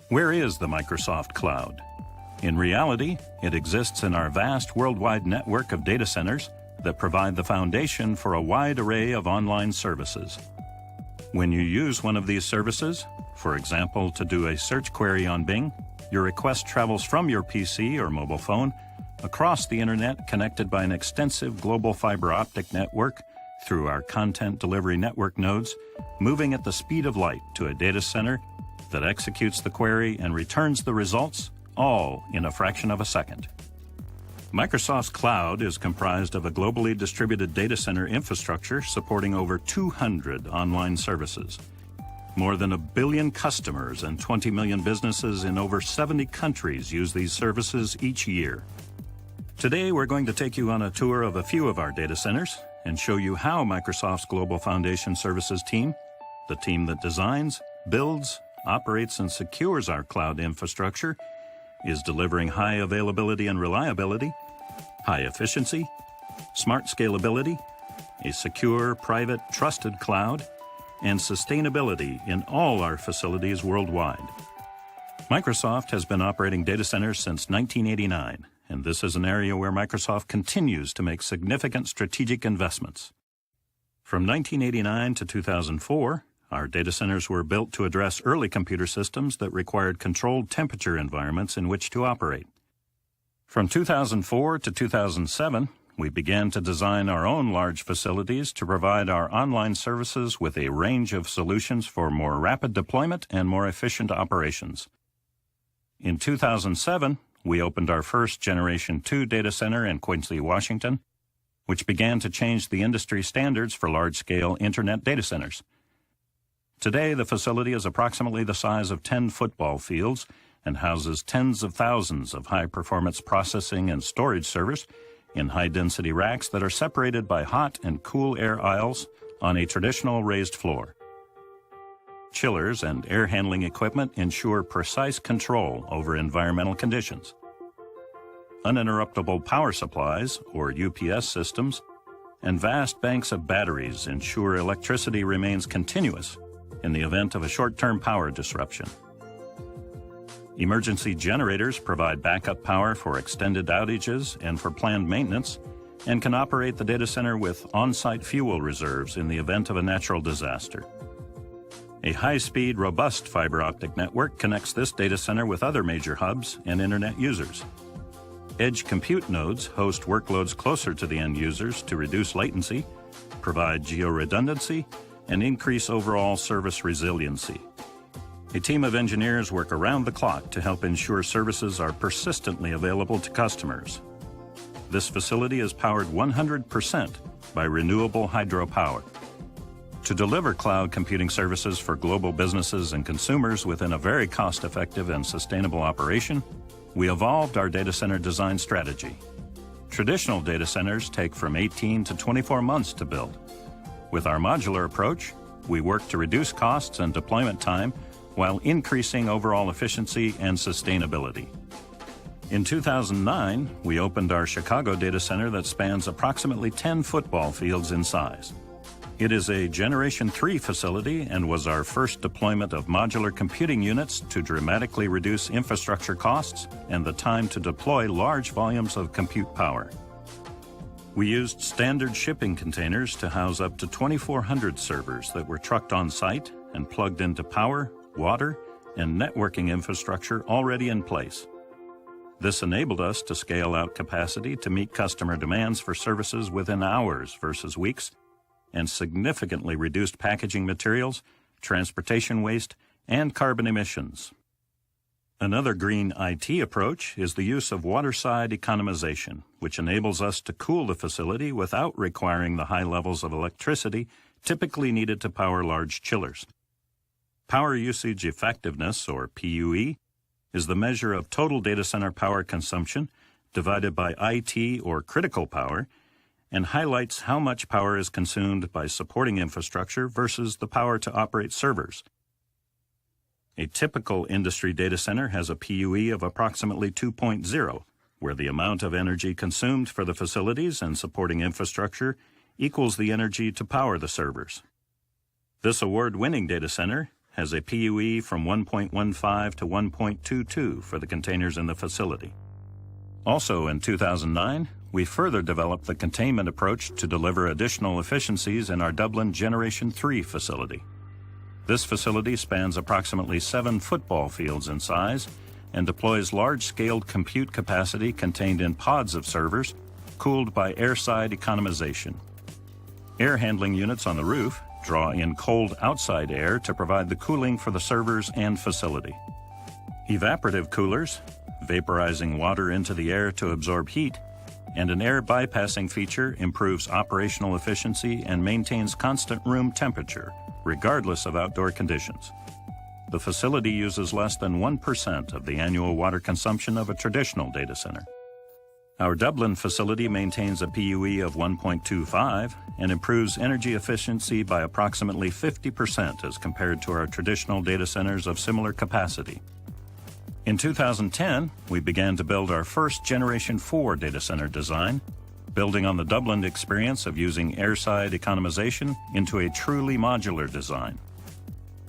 Where is the Microsoft Cloud? In reality, it exists in our vast worldwide network of data centers that provide the foundation for a wide array of online services. When you use one of these services, for example, to do a search query on Bing, your request travels from your PC or mobile phone across the internet connected by an extensive global fiber optic network through our content delivery network nodes, moving at the speed of light to a data center that executes the query and returns the results, all in a fraction of a second. Microsoft's cloud is comprised of a globally distributed data center infrastructure supporting over 200 online services. More than 1 billion customers and 20 million businesses in over 70 countries use these services each year. Today, we're going to take you on a tour of a few of our data centers and show you how Microsoft's Global Foundation Services team, the team that designs, builds, operates, and secures our cloud infrastructure, is delivering high availability and reliability, high efficiency, smart scalability, a secure, private, trusted cloud, and sustainability in all our facilities worldwide. Microsoft has been operating data centers since 1989, and this is an area where Microsoft continues to make significant strategic investments. From 1989 to 2004, our data centers were built to address early computer systems that required controlled temperature environments in which to operate. From 2004 to 2007, we began to design our own large facilities to provide our online services with a range of solutions for more rapid deployment and more efficient operations. In 2007, we opened our first Generation 2 data center in Quincy, Washington, which began to change the industry standards for large-scale internet data centers. Today, the facility is approximately the size of 10 football fields and houses tens of thousands of high-performance processing and storage servers in high-density racks that are separated by hot and cool air aisles on a traditional raised floor. Chillers and air handling equipment ensure precise control over environmental conditions. Uninterruptible power supplies, or UPS systems, and vast banks of batteries ensure electricity remains continuous in the event of a short-term power disruption. Emergency generators provide backup power for extended outages and for planned maintenance, and can operate the data center with on-site fuel reserves in the event of a natural disaster. A high-speed, robust fiber optic network connects this data center with other major hubs and internet users. Edge compute nodes host workloads closer to the end users to reduce latency, provide geo-redundancy, and increase overall service resiliency. A team of engineers work around the clock to help ensure services are persistently available to customers. This facility is powered 100% by renewable hydropower. To deliver cloud computing services for global businesses and consumers within a very cost-effective and sustainable operation, we evolved our data center design strategy. Traditional data centers take from 18 to 24 months to build. With our modular approach, we work to reduce costs and deployment time while increasing overall efficiency and sustainability. In 2009, we opened our Chicago data center that spans approximately 10 football fields in size. It is a Generation 3 facility and was our first deployment of modular computing units to dramatically reduce infrastructure costs and the time to deploy large volumes of compute power. We used standard shipping containers to house up to 2,400 servers that were trucked on site and plugged into power, water, and networking infrastructure already in place. This enabled us to scale out capacity to meet customer demands for services within hours versus weeks, and significantly reduced packaging materials, transportation waste, and carbon emissions. Another green IT approach is the use of waterside economization, which enables us to cool the facility without requiring the high levels of electricity typically needed to power large chillers. Power usage effectiveness, or PUE, is the measure of total data center power consumption divided by IT, or critical power, and highlights how much power is consumed by supporting infrastructure versus the power to operate servers. A typical industry data center has a PUE of approximately 2.0, where the amount of energy consumed for the facilities and supporting infrastructure equals the energy to power the servers. This award-winning data center has a PUE from 1.15 to 1.22 for the containers in the facility. Also in 2009, we further developed the containment approach to deliver additional efficiencies in our Dublin Generation 3 facility. This facility spans approximately 7 football fields in size and deploys large-scale compute capacity contained in pods of servers, cooled by airside economization. Air handling units on the roof draw in cold outside air to provide the cooling for the servers and facility. Evaporative coolers, vaporizing water into the air to absorb heat, and an air bypassing feature improves operational efficiency and maintains constant room temperature, regardless of outdoor conditions. The facility uses less than 1% of the annual water consumption of a traditional data center. Our Dublin facility maintains a PUE of 1.25 and improves energy efficiency by approximately 50% as compared to our traditional data centers of similar capacity. In 2010, we began to build our first Generation 4 data center design, building on the Dublin experience of using airside economization into a truly modular design.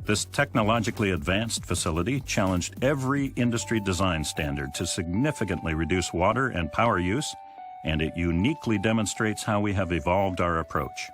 This technologically advanced facility challenged every industry design standard to significantly reduce water and power use, and it uniquely demonstrates how we have evolved our approach.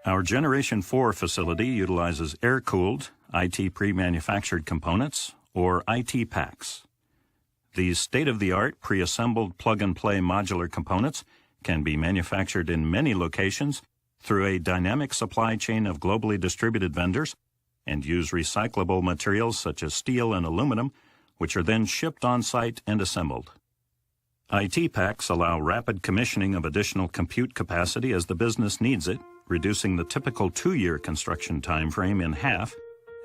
Our Generation 4 facility utilizes air-cooled, IT pre-manufactured components, or IT packs. These state-of-the-art pre-assembled plug-and-play modular components can be manufactured in many locations through a dynamic supply chain of globally distributed vendors and use recyclable materials such as steel and aluminum, which are then shipped on-site and assembled. IT packs allow rapid commissioning of additional compute capacity as the business needs it, reducing the typical 2-year construction timeframe in half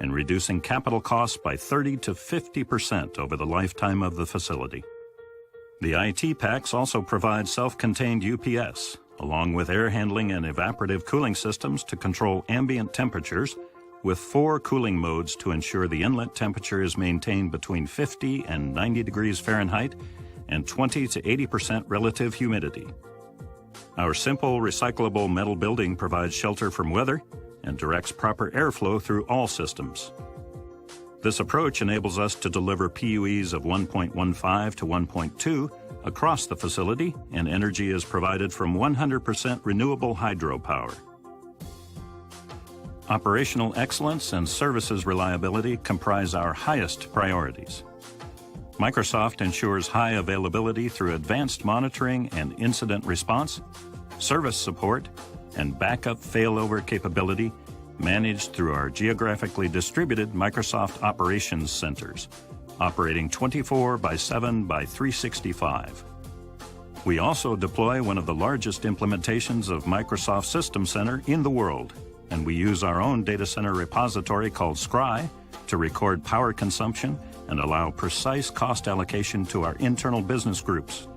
and reducing capital costs by 30 to 50% over the lifetime of the facility. The IT packs also provide self-contained UPS, along with air handling and evaporative cooling systems to control ambient temperatures, with 4 cooling modes to ensure the inlet temperature is maintained between 50 and 90 degrees Fahrenheit and 20 to 80% relative humidity. Our simple recyclable metal building provides shelter from weather and directs proper airflow through all systems. This approach enables us to deliver PUEs of 1.15 to 1.2 across the facility, and energy is provided from 100% renewable hydropower. Operational excellence and services reliability comprise our highest priorities. Microsoft ensures high availability through advanced monitoring and incident response, service support, and backup failover capability managed through our geographically distributed Microsoft Operations Centers, operating 24/7/365. We also deploy one of the largest implementations of Microsoft System Center in the world, and we use our own data center repository called Scry to record power consumption and allow precise cost allocation to our internal business groups.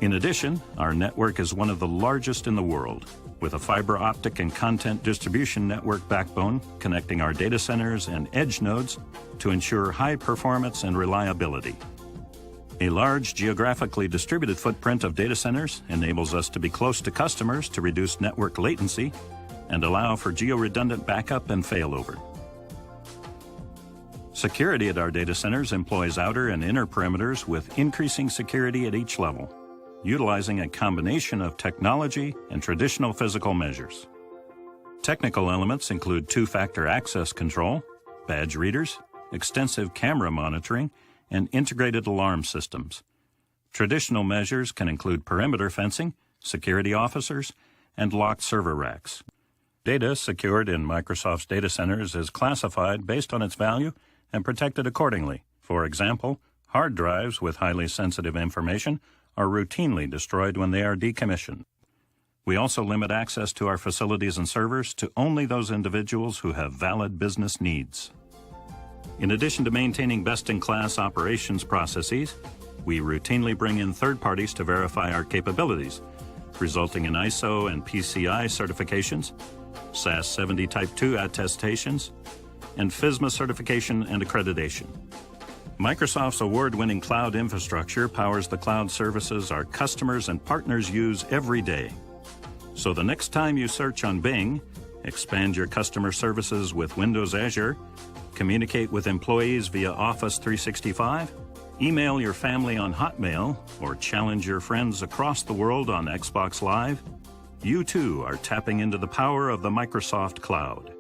In addition, our network is one of the largest in the world, with a fiber optic and content distribution network backbone connecting our data centers and edge nodes to ensure high performance and reliability. A large geographically distributed footprint of data centers enables us to be close to customers to reduce network latency and allow for geo-redundant backup and failover. Security at our data centers employs outer and inner perimeters with increasing security at each level, utilizing a combination of technology and traditional physical measures. Technical elements include 2-factor access control, badge readers, extensive camera monitoring, and integrated alarm systems. Traditional measures can include perimeter fencing, security officers, and locked server racks. Data secured in Microsoft's data centers is classified based on its value and protected accordingly. For example, hard drives with highly sensitive information are routinely destroyed when they are decommissioned. We also limit access to our facilities and servers to only those individuals who have valid business needs. In addition to maintaining best-in-class operations processes, we routinely bring in third parties to verify our capabilities, resulting in ISO and PCI certifications, SAS 70 Type 2 attestations, and FISMA certification and accreditation. Microsoft's award-winning cloud infrastructure powers the cloud services our customers and partners use every day. So the next time you search on Bing, expand your customer services with Windows Azure, Communicate with employees via Office 365, email your family on Hotmail, or challenge your friends across the world on Xbox Live. You too are tapping into the power of the Microsoft Cloud.